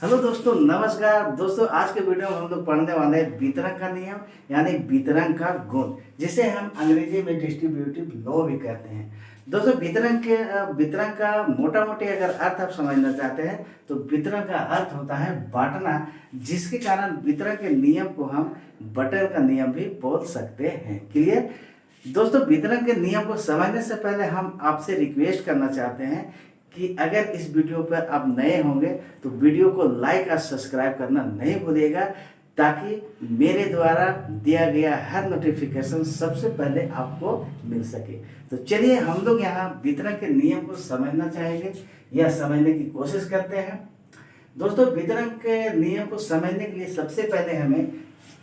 Hello दोस्तों, नमस्कार दोस्तों। आज के वीडियो में हम लोग पढ़ने वाले हैं वितरण का नियम यानी वितरण का गुण, जिसे हम अंग्रेजी में डिस्ट्रीब्यूटिव लॉ भी कहते हैं। दोस्तों, वितरण का मोटा मोटी अगर अर्थ आप समझना चाहते हैं तो वितरण का अर्थ होता है बांटना, जिसके कारण वितरण के नियम को हम बटन का नियम भी बोल सकते हैं। क्लियर दोस्तों, वितरण के नियम को समझने से पहले हम आपसे रिक्वेस्ट करना चाहते हैं कि अगर इस वीडियो पर आप नए होंगे तो वीडियो को लाइक और सब्सक्राइब करना नहीं भूलिएगा, ताकि मेरे द्वारा दिया गया हर नोटिफिकेशन सबसे पहले आपको मिल सके। तो चलिए हम लोग यहाँ वितरण के नियम को समझना चाहेंगे या समझने की कोशिश करते हैं। दोस्तों, वितरण के नियम को समझने के लिए सबसे पहले हमें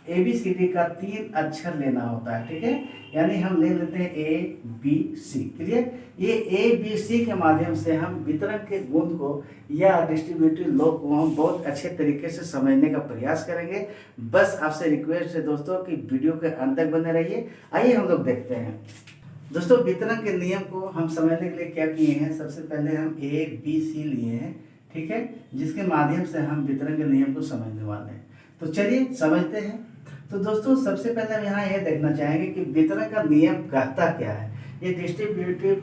ABCD का 3 अक्षर लेना होता है, ठीक है। यानी हम ले लेते हैं ABC। क्लियर, ये ABC के माध्यम से हम वितरण के गुण को या डिस्ट्रीब्यूटिव लॉ को हम बहुत अच्छे तरीके से समझने का प्रयास करेंगे। बस आपसे रिक्वेस्ट है दोस्तों कि वीडियो के अंत तक बने रहिए। आइए हम लोग देखते हैं। दोस्तों, वितरण के नियम को हम समझने के लिए क्या किए हैं, सबसे पहले हम ABC लिए हैं, ठीक है, जिसके माध्यम से हम वितरण के नियम को समझने वाले हैं। तो चलिए समझते हैं। तो दोस्तों, सबसे पहले हम यहाँ यह देखना चाहेंगे कि वितरण का नियम कहता क्या है, ये डिस्ट्रीब्यूटिव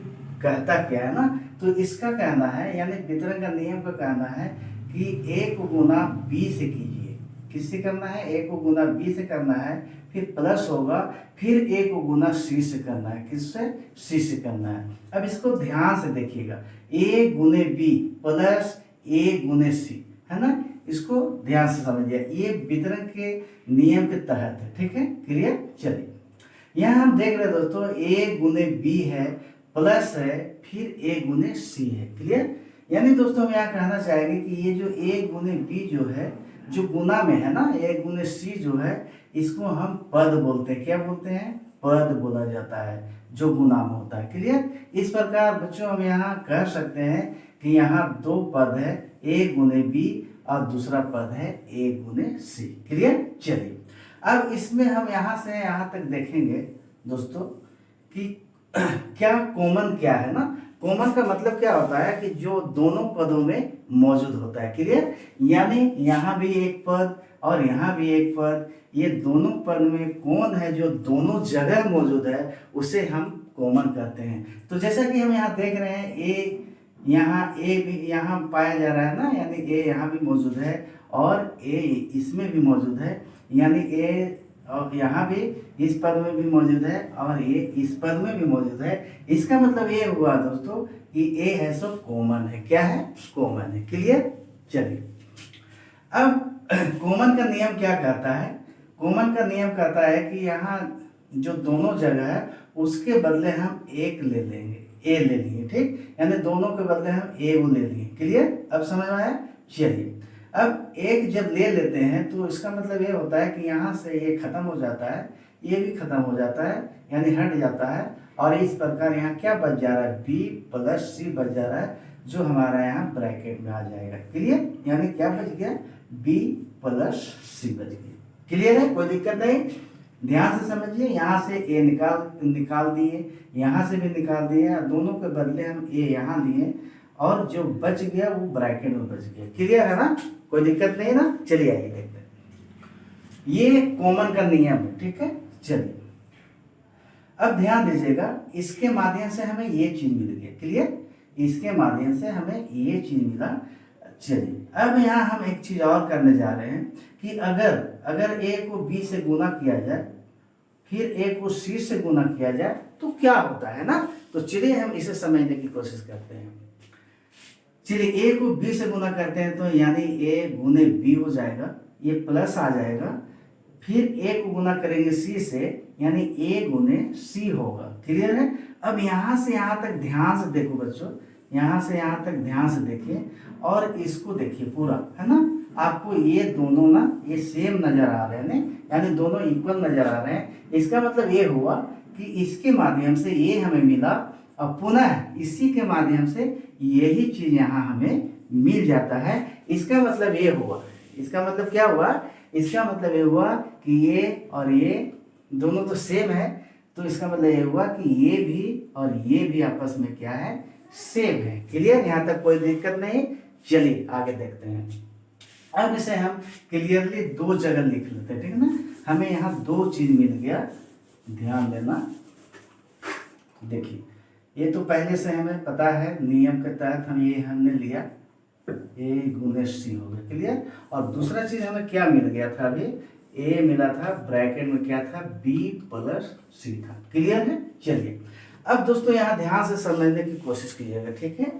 कहता क्या है ना। तो इसका कहना है, यानी वितरण का नियम का कहना है कि A को गुना B से कीजिए। किससे करना है? A को गुना B से करना है, फिर प्लस होगा, फिर A को गुना C से करना है। किससे? C से करना है। अब इसको ध्यान से देखिएगा, A गुने B प्लस A गुने C, है ना। इसको ध्यान से समझिए, ये वितरण के नियम के तहत है, ठीक है। क्लियर, चलिए यहाँ हम देख रहे हैं दोस्तों, A गुने B है, प्लस है, फिर A गुने C है। क्लियर, यानी दोस्तों हम यहाँ कहना चाहेंगे कि ये जो A गुने B जो है, जो गुना में है ना, A गुने C जो है, इसको हम पद बोलते हैं। क्या बोलते हैं? पद बोला जाता है, जो गुना में होता है। क्लियर, इस प्रकार बच्चों हम यहाँ कह सकते हैं कि यहाँ 2 पद है, A गुने B और दूसरा पद है A गुने C। क्लियर, चलिए अब इसमें हम यहाँ से यहाँ तक देखेंगे दोस्तों कि क्या कॉमन क्या है ना। कॉमन का मतलब क्या होता है कि जो दोनों पदों में मौजूद होता है। क्लियर, यानी यहाँ भी एक पद और यहाँ भी एक पद, ये दोनों पद में कौन है जो दोनों जगह मौजूद है, उसे हम कॉमन कहते हैं। तो जैसा कि हम यहाँ देख रहे हैं, A यहाँ A भी यहाँ पाया जा रहा है ना, यानी A यहाँ भी मौजूद है और A इसमें भी मौजूद है, यानी A और यहाँ भी इस पद में भी मौजूद है और A इस पद में भी मौजूद है। इसका मतलब ये हुआ दोस्तों कि A है सो कॉमन है। क्या है? कॉमन है। क्लियर, चलिए अब कॉमन का नियम क्या कहता है? कॉमन का नियम कहता है कि यहाँ जो दोनों जगह है उसके बदले हम एक ले लेंगे, A ले लिए, ठीक, यानी दोनों के बदले हम A ले लिए। क्लियर, अब समझ में आया? चलिए अब एक जब ले लेते हैं तो इसका मतलब ये होता है कि यहाँ से ये खत्म हो जाता है, ये भी खत्म हो जाता है, यानी हट जाता है, और इस प्रकार यहाँ क्या बच जा रहा है? B प्लस C बच जा रहा है, जो हमारा यहाँ ब्रैकेट में आ जाएगा। क्लियर, यानी क्या बच गया? B प्लस C बच गया। क्लियर है, कोई दिक्कत नहीं। ध्यान से समझिए, यहाँ से A निकाल दिए, यहाँ से भी निकाल दिए, दोनों के बदले हम A यहाँ लिए और जो बच गया वो ब्रैकेट में बच गया। क्लियर है ना, कोई दिक्कत नहीं ना। चलिए आइए देखते हैं, ये कॉमन का नियम है, ठीक है। चलिए अब ध्यान दीजिएगा, इसके माध्यम से हमें ये चीज मिल गई। क्लियर, इसके माध्यम से हमें ये चीज मिला। चलिए अब यहाँ हम एक चीज और करने जा रहे हैं कि अगर A को B से गुना किया जाए, फिर A को C से गुना किया जाए तो क्या होता है ना। तो चलिए हम इसे समझने की कोशिश करते हैं। चलिए A को B से गुना करते हैं तो यानी A गुने B हो जाएगा, ये प्लस आ जाएगा, फिर A को गुना करेंगे C से, यानी A गुने C होगा। क्लियर है, अब यहाँ से यहाँ तक ध्यान से देखो बच्चों, यहाँ से यहाँ तक ध्यान से देखिए और इसको देखिए पूरा, है ना। आपको ये दोनों ना ये सेम नजर आ रहे हैं, यानी दोनों इक्वल नजर आ रहे हैं। इसका मतलब ये हुआ कि इसके माध्यम से ये हमें मिला और पुनः इसी के माध्यम से यही चीज यहाँ हमें मिल जाता है। इसका मतलब ये हुआ, इसका मतलब क्या हुआ? इसका मतलब ये हुआ कि ये और ये दोनों तो सेम है, तो इसका मतलब ये हुआ कि ये भी और ये भी आपस में क्या है? सेम है। क्लियर, यहाँ तक कोई दिक्कत नहीं। चलिए आगे देखते हैं। अब इसे हम क्लियरली दो जगह लिख लेते हैं, ठीक है ना। हमें यहाँ दो चीज मिल गया, ध्यान देना। देखिए ये तो पहले से हमें पता है, नियम के तहत हम ये हमने लिया, ए गुने सी हो गया, क्लियर। और दूसरा चीज हमें क्या मिल गया था, अभी ए मिला था, ब्रैकेट में क्या था, बी प्लस सी था, क्लियर है। चलिए अब दोस्तों यहाँ ध्यान से समझने की कोशिश कीजिएगा, ठीक है।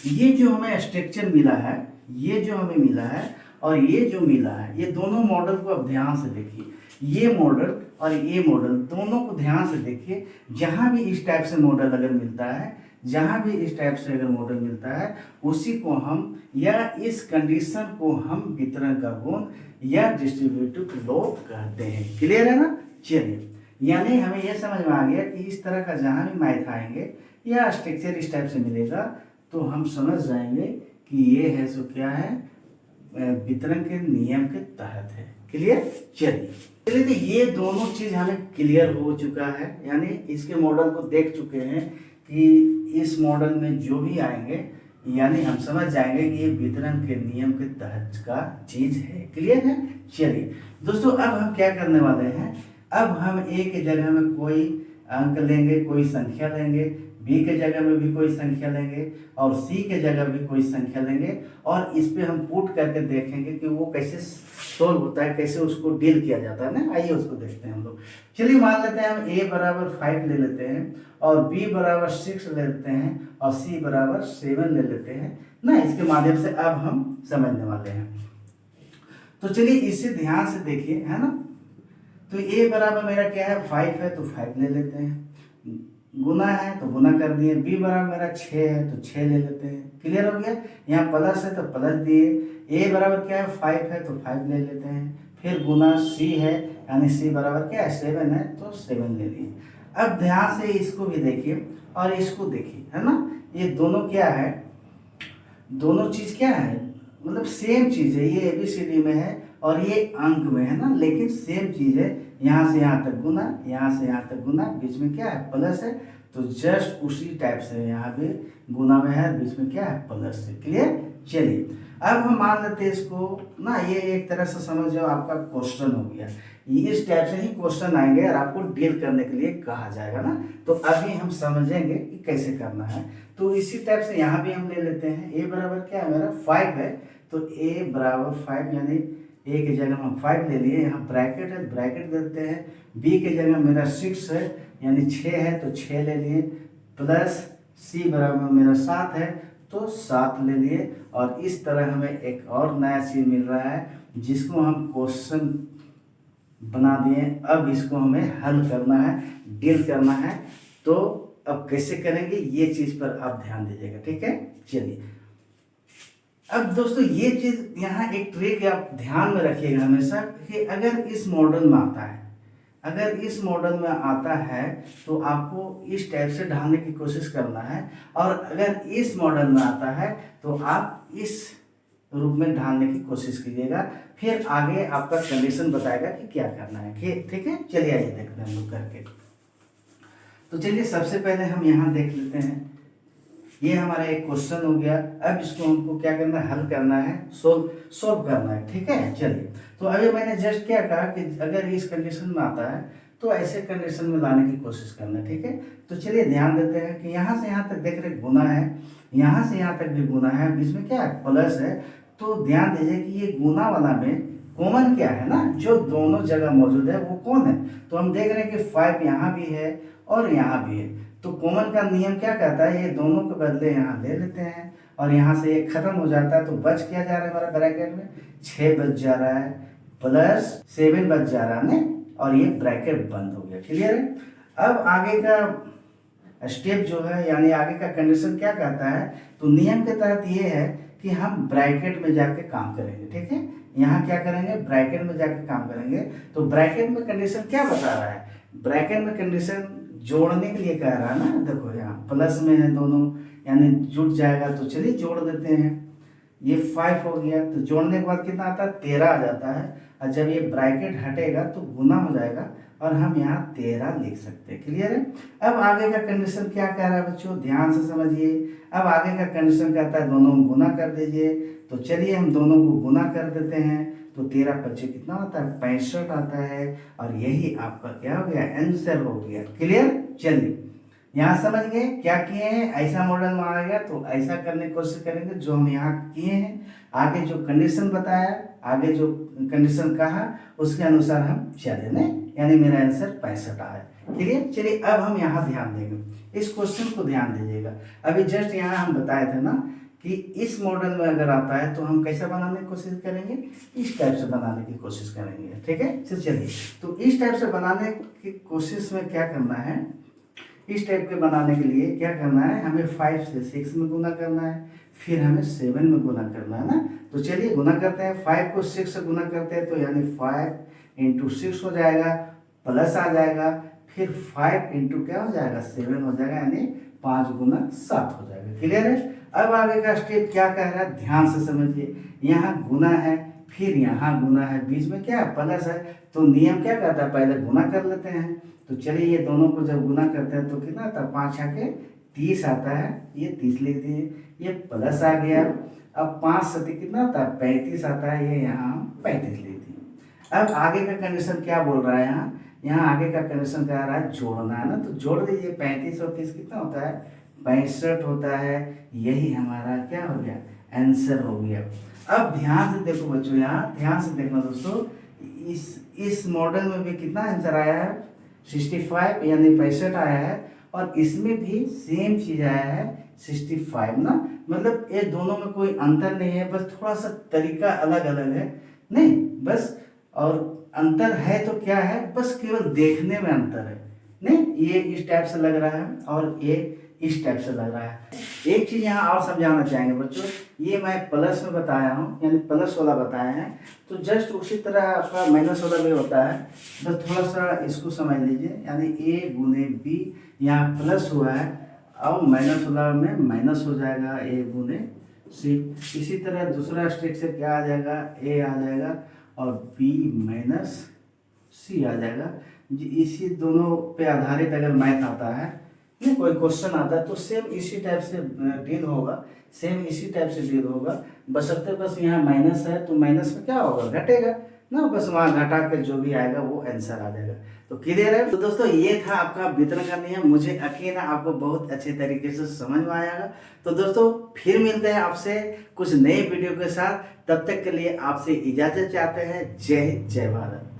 ये जो हमें स्ट्रक्चर मिला है, ये जो हमें मिला है और ये जो मिला है, ये दोनों मॉडल को अब ध्यान से देखिए। ये मॉडल और ये मॉडल दोनों को ध्यान से देखिए। जहाँ भी इस टाइप से मॉडल अगर मिलता है, जहाँ भी इस टाइप से अगर मॉडल मिलता है, उसी को हम या इस कंडीशन को हम वितरण का गुण या डिस्ट्रीब्यूटिव लॉ कहते हैं, क्लियर है ना। चलिए यानी हमें यह समझ में आ गया कि इस तरह का जहाँ भी मैथ आएंगे या स्ट्रक्चर इस टाइप से मिलेगा तो हम समझ जाएंगे कि ये है सो क्या है, वितरण के नियम के तहत है, क्लियर। चलिए तो ये दोनों चीज हमें क्लियर हो चुका है, यानी इसके मॉडल को देख चुके हैं कि इस मॉडल में जो भी आएंगे यानी हम समझ जाएंगे कि ये वितरण के नियम के तहत का चीज है, क्लियर है। चलिए दोस्तों अब हम क्या करने वाले हैं, अब हम ए के जगह में कोई अंक लेंगे, कोई संख्या लेंगे, बी के जगह में भी कोई संख्या लेंगे और सी के जगह भी कोई संख्या लेंगे और इस पे हम पुट करके देखेंगे कि वो कैसे सोल्व होता है, कैसे उसको डील किया जाता है ना। आइए उसको देखते हैं हम लोग। चलिए मान लेते हैं हम a बराबर 5 ले लेते हैं और b बराबर 6 ले लेते हैं और c बराबर 7 ले लेते हैं ना। इसके माध्यम से अब हम समझने वाले हैं। तो चलिए इसे ध्यान से देखिए, है ना। तो a बराबर मेरा क्या है, 5 है तो 5 ले लेते हैं, गुना है तो गुना कर दिए। b बराबर मेरा 6 है तो 6 ले लेते हैं, क्लियर हो गया। यहाँ प्लस है तो प्लस दिए। a बराबर क्या है, 5 है तो 5 ले लेते हैं, फिर गुना c है यानी c बराबर क्या है, 7 है तो 7 ले लिए। अब ध्यान से इसको भी देखिए और इसको देखिए, है ना। ये दोनों क्या है, दोनों चीज क्या है, मतलब सेम चीज है। ये ABCD में है और ये अंक में है ना, लेकिन सेम चीज है। यहाँ से यहाँ तक गुना, यहाँ से यहाँ तक गुना, बीच में क्या है, प्लस है। तो जस्ट उसी टाइप से यहाँ पे गुना में है, बीच में क्या है, प्लस है, क्लियर। चलिए अब हम मान लेते हैं इसको ना, ये एक तरह से समझ जाओ आपका क्वेश्चन हो गया। इस टाइप से ही क्वेश्चन आएंगे और आपको डील करने के लिए कहा जाएगा ना। तो अभी हम समझेंगे कि कैसे करना है। तो इसी टाइप से यहाँ भी हम ले लेते हैं। a बराबर क्या है मेरा, 5 है तो a बराबर 5 यानी a की जगह हम 5 ले लिए, यहाँ ब्रैकेट है ब्रैकेट देते हैं। b की जगह मेरा 6 है यानी 6 है तो 6 ले लिए, प्लस c बराबर मेरा 7 है तो 7 ले लिए। और इस तरह हमें एक और नया चीज मिल रहा है जिसको हम क्वेश्चन बना दिए। अब इसको हमें हल करना है, डील करना है। तो अब कैसे करेंगे ये चीज पर आप ध्यान दीजिएगा, ठीक है। चलिए अब दोस्तों ये चीज यहाँ एक ट्रिक आप ध्यान में रखिएगा हमेशा कि अगर इस मॉडल में आता है, अगर इस मॉडल में आता है तो आपको इस टाइप से ढालने की कोशिश करना है, और अगर इस मॉडल में आता है तो आप इस रूप में ढालने की कोशिश कीजिएगा। फिर आगे आपका कंडीशन बताएगा कि क्या करना है, ठीक है। चलिए आइए देखते हैं हम लोग करके। तो चलिए सबसे पहले हम यहाँ देख लेते हैं, ये हमारा एक क्वेश्चन हो गया। अब इसको हमको क्या करना है, हल करना है, सोल्व करना है, ठीक है। चलिए तो अभी मैंने जस्ट क्या कहा कि अगर इस कंडीशन में आता है तो ऐसे कंडीशन में लाने की कोशिश करना है, ठीक है। तो चलिए ध्यान देते हैं कि यहाँ से यहाँ तक देख रहे गुना है, यहाँ से यहाँ तक भी गुना है, बीच में क्या है, प्लस है। तो ध्यान दीजिए कि ये गुना वाला में कॉमन क्या है ना, जो दोनों जगह मौजूद है वो कौन है। तो हम देख रहे हैं कि 5 यहाँ भी है और यहाँ भी है। तो कॉमन का नियम क्या कहता है, ये दोनों के बदले यहाँ ले लेते हैं और यहाँ से ये खत्म हो जाता है। तो बच क्या जा रहा है हमारा ब्रैकेट में, 6 बच जा रहा है प्लस 7 बच जा रहा है और ये ब्रैकेट बंद हो गया, क्लियर है। अब आगे का स्टेप जो है यानी आगे का कंडीशन क्या कहता है, तो नियम के तहत ये है कि हम ब्रैकेट में जाके काम करेंगे, ठीक है। यहाँ क्या करेंगे, ब्रैकेट में जाके काम करेंगे। तो ब्रैकेट में कंडीशन क्या बता रहा है, ब्रैकेट में कंडीशन जोड़ने के लिए कह रहा है ना। देखो यहाँ प्लस में है दोनों यानी जुड़ जाएगा, तो चलिए जोड़ देते हैं। ये 5 हो गया, तो जोड़ने के बाद कितना आता है 13 आ जाता है। और जब ये ब्रैकेट हटेगा तो गुना हो जाएगा और हम यहाँ 13 लिख सकते हैं। क्लियर है। अब आगे का कंडीशन क्या कह रहा है बच्चों, ध्यान से समझिए। अब आगे का कंडीशन कहता है दोनों को गुना कर दीजिए। तो चलिए हम दोनों को गुना कर देते हैं। तो 13 25 कितना होता है 65 आता है। और यही आपका क्या हो गया आंसर हो गया। क्लियर। चलिए यहाँ समझ गए क्या किए हैं, ऐसा मॉडल में आएगा तो ऐसा करने की कोशिश करेंगे जो हम यहाँ किए हैं। आगे जो कंडीशन बताया, आगे जो कंडीशन कहा उसके अनुसार हम चले ना, यानी मेरा आंसर 65 आया। क्लियर। चलिए अब हम यहाँ ध्यान देंगे, इस क्वेश्चन को ध्यान दीजिएगा। अभी जस्ट यहाँ हम बताए थे ना कि इस मॉडल में अगर आता है तो हम कैसा बनाने की कोशिश करेंगे, इस टाइप से बनाने की कोशिश करेंगे। ठीक है। चलिए तो इस टाइप से बनाने की कोशिश में क्या करना है, इस टाइप के बनाने के लिए क्या करना है, हमें 5 से 6 में गुना करना है, फिर हमें 7 में गुना करना है ना। तो चलिए गुना करते हैं। 5 को 6 से गुना करते हैं तो यानी 5 इंटू 6 हो जाएगा, प्लस आ जाएगा, फिर 5 इंटू क्या हो जाएगा 7 हो जाएगा, यानी 5 गुना 7 हो जाएगा। क्लियर है। अब आगे का स्टेप क्या कह रहा है, ध्यान से समझिए। यहाँ गुना है, फिर यहाँ गुना है, बीच में क्या है प्लस है। तो नियम क्या कहता है, पहले गुना कर लेते हैं। तो चलिए ये दोनों को जब गुना करते हैं तो कितना आता है 5 आके 30 आता है, ये 30 लिख दिए, ये प्लस आ गया। अब 5 सती कितना आता है 35 आता है, ये यहाँ 35 लिख दिए। अब आगे का कंडीशन क्या बोल रहा है, यहाँ आगे का कंडीशन कह रहा है जोड़ना है ना। तो जोड़ दीजिए, 35 और 30 कितना होता है 65 होता है। यही हमारा क्या हो गया आंसर हो गया। अब ध्यान से देखो बच्चों, यहाँ ध्यान से देखना दोस्तों, इस मॉडल में भी कितना आंसर आया है 65 यानी 65 आया है, और इसमें भी सेम चीज आया है 65 ना। मतलब ये दोनों में कोई अंतर नहीं है, बस थोड़ा सा तरीका अलग अलग है, नहीं बस। और अंतर है तो क्या है, बस केवल देखने में अंतर है, नहीं ये इस टाइप से लग रहा है और ये इस टाइप से लग रहा है। एक चीज यहाँ और समझाना चाहेंगे बच्चों, ये मैं प्लस में बताया हूँ, यानी प्लस वाला बताया है, तो जस्ट उसी तरह आपका माइनस वाला भी होता है, बस थोड़ा सा इसको समझ लीजिए। यानी ए गुने बी, यहाँ प्लस हुआ है, अब माइनस वाला में माइनस हो जाएगा ए गुने सी। इसी तरह दूसरा स्टेप से क्या आ जाएगा, ए आ जाएगा और बी माइनस सी आ जाएगा। इसी दोनों पे आधारित अगर मैथ आता है, नहीं कोई क्वेश्चन आता है, तो सेम इसी टाइप से डील होगा, सेम इसी टाइप से डील होगा। बशर्ते बस यहाँ माइनस है तो माइनस में क्या होगा घटेगा ना, बस वहाँ घटा के जो भी आएगा वो आंसर आ जाएगा। तो क्लियर है। तो दोस्तों ये था आपका वितरण का नियम, मुझे यकीन है आपको बहुत अच्छे तरीके से समझ में आएगा। तो दोस्तों फिर मिलते हैं आपसे कुछ नए वीडियो के साथ, तब तक के लिए आपसे इजाजत चाहते हैं। जय हिंद, जय भारत।